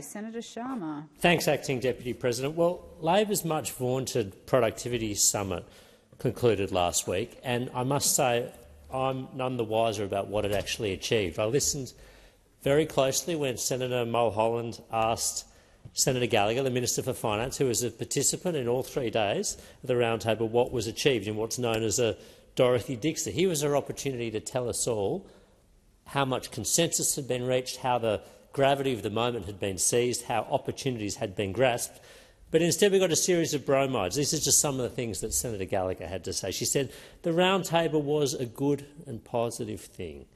Senator Sharma. Thanks, Acting Deputy President. Well, Labor's much vaunted productivity summit concluded last week, and I must say I'm none the wiser about what it actually achieved. I listened very closely when Senator Mulholland asked Senator Gallagher, the Minister for Finance, who was a participant in all 3 days of the roundtable, what was achieved in what's known as a Dorothy Dixer. Here was her opportunity to tell us all how much consensus had been reached, how the gravity of the moment had been seized, how opportunities had been grasped. But instead we got a series of bromides. This is just some of the things that Senator Gallagher had to say. She said the round table was a good and positive thing.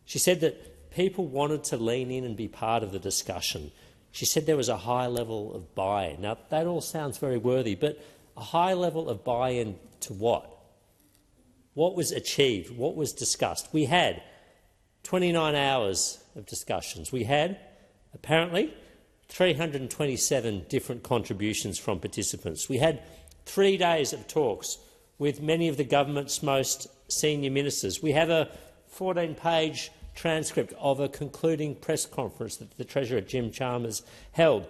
She said that people wanted to lean in and be part of the discussion. She said there was a high level of buy-in. Now, that all sounds very worthy, but a high level of buy-in to what? What was achieved? What was discussed? We had 29 hours of discussions. We had, apparently, 327 different contributions from participants. We had 3 days of talks with many of the government's most senior ministers. We have a 14-page transcript of a concluding press conference that the Treasurer, Jim Chalmers, held.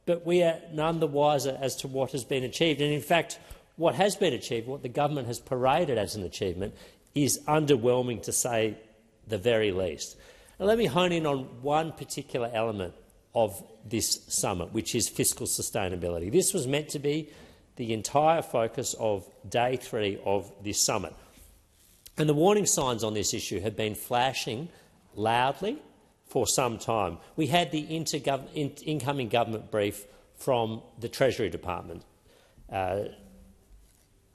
But we are none the wiser as to what has been achieved. And in fact, what has been achieved, what the government has paraded as an achievement, is underwhelming to say the very least. Now, let me hone in on one particular element of this summit, which is fiscal sustainability. This was meant to be the entire focus of day 3 of this summit. And the warning signs on this issue have been flashing loudly for some time. We had the incoming government brief from the Treasury Department, the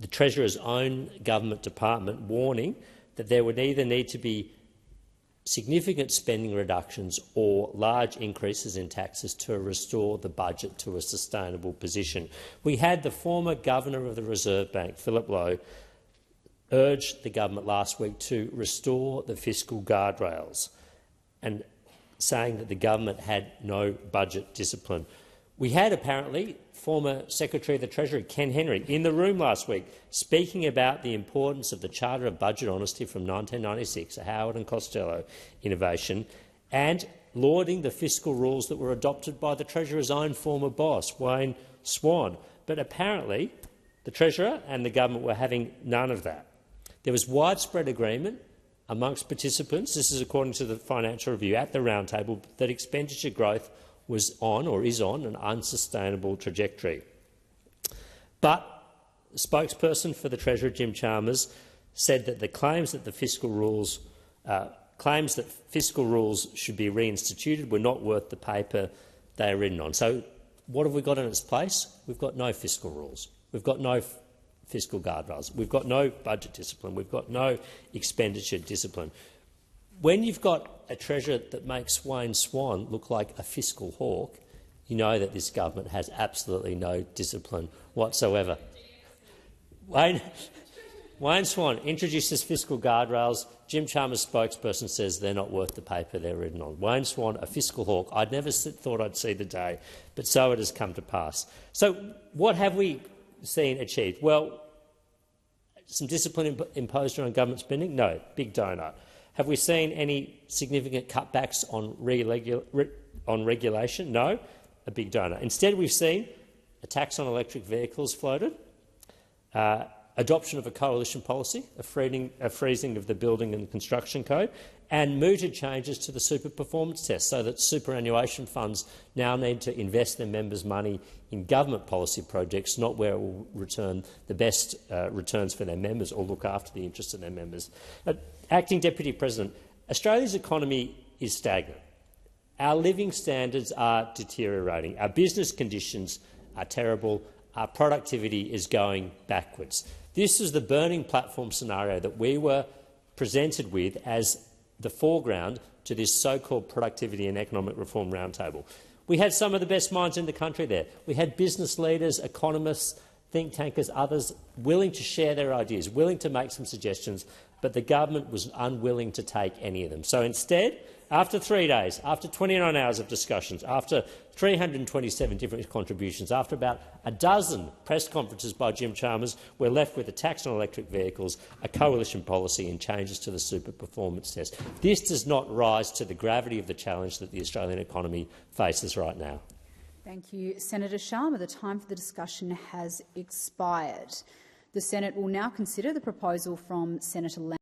Treasurer's own government department, warning that there would either need to be significant spending reductions or large increases in taxes to restore the budget to a sustainable position. We had the former Governor of the Reserve Bank, Philip Lowe, urge the government last week to restore the fiscal guardrails, and saying that the government had no budget discipline. We had, apparently, former Secretary of the Treasury, Ken Henry, in the room last week speaking about the importance of the Charter of Budget Honesty from 1996, a Howard and Costello innovation, and lauding the fiscal rules that were adopted by the Treasurer's own former boss, Wayne Swan. But apparently the Treasurer and the government were having none of that. There was widespread agreement amongst participants, this is according to the Financial Review at the roundtable, that expenditure growth was on, or is on, an unsustainable trajectory. But the spokesperson for the Treasurer, Jim Chalmers, said that the claims that fiscal rules should be reinstituted were not worth the paper they are written on. So what have we got in its place? We've got no fiscal rules. We've got no fiscal guardrails. We've got no budget discipline. We've got no expenditure discipline. When you've got a Treasurer that makes Wayne Swan look like a fiscal hawk, you know that this government has absolutely no discipline whatsoever. Wayne Swan introduces fiscal guardrails. Jim Chalmers' spokesperson says they're not worth the paper they're written on. Wayne Swan, a fiscal hawk. I'd never thought I'd see the day, but so it has come to pass. So what have we seen achieved? Well, some discipline imposed on government spending? No, big donut. Have we seen any significant cutbacks on regulation? No, a big donut. Instead, we've seen a tax on electric vehicles floated, adoption of a coalition policy, a freezing of the building and construction code, and mooted changes to the super performance test so that superannuation funds now need to invest their members' money in government policy projects, not where it will return the best returns for their members or look after the interests of their members. Acting Deputy President, Australia's economy is stagnant. Our living standards are deteriorating. Our business conditions are terrible. Our productivity is going backwards. This is the burning platform scenario that we were presented with as the foreground to this so-called productivity and economic reform roundtable. We had some of the best minds in the country there. We had business leaders, economists, think tankers, others willing to share their ideas, willing to make some suggestions, but the government was unwilling to take any of them. So instead, After 3 days, after 29 hours of discussions, after 327 different contributions, after about a dozen press conferences by Jim Chalmers, we're left with a tax on electric vehicles, a coalition policy and changes to the super performance test. This does not rise to the gravity of the challenge that the Australian economy faces right now. Thank you, Senator Sharma. The time for the discussion has expired. The Senate will now consider the proposal from Senator Lamb.